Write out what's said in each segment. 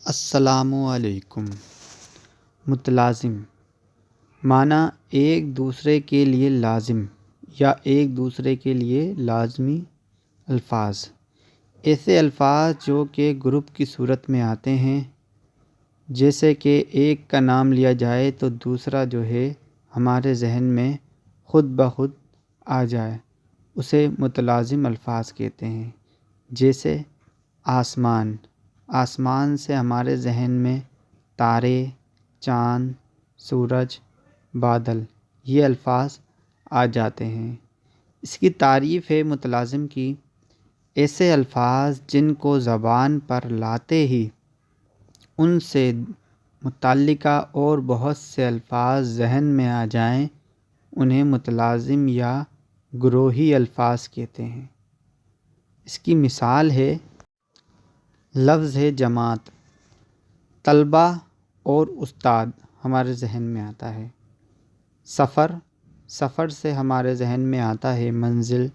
السلام علیکم۔ متلازم معنی ایک دوسرے کے لیے لازم یا ایک دوسرے کے لیے لازمی الفاظ، ایسے الفاظ جو کہ گروپ کی صورت میں آتے ہیں، جیسے کہ ایک کا نام لیا جائے تو دوسرا جو ہے ہمارے ذہن میں خود بخود آ جائے، اسے متلازم الفاظ کہتے ہیں۔ جیسے آسمان، آسمان سے ہمارے ذہن میں تارے، چاند، سورج، بادل یہ الفاظ آ جاتے ہیں۔ اس کی تعریف ہے متلازم کی، ایسے الفاظ جن کو زبان پر لاتے ہی ان سے متعلقہ اور بہت سے الفاظ ذہن میں آ جائیں، انہیں متلازم یا گروہی الفاظ کہتے ہیں۔ اس کی مثال ہے، لفظ ہے جماعت، طلبہ اور استاد ہمارے ذہن میں آتا ہے۔ سفر، سفر سے ہمارے ذہن میں آتا ہے منزل،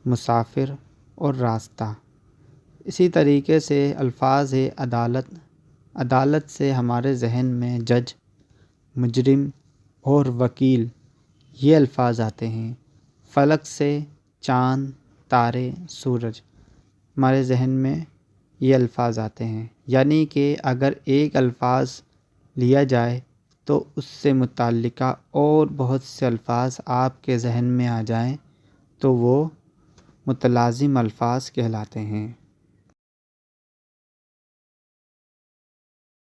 مسافر اور راستہ۔ اسی طریقے سے الفاظ ہے عدالت، عدالت سے ہمارے ذہن میں جج، مجرم اور وکیل یہ الفاظ آتے ہیں۔ فلک سے چاند، تارے، سورج ہمارے ذہن میں یہ الفاظ آتے ہیں۔ یعنی کہ اگر ایک الفاظ لیا جائے تو اس سے متعلقہ اور بہت سے الفاظ آپ کے ذہن میں آ جائیں تو وہ متلازم الفاظ کہلاتے ہیں۔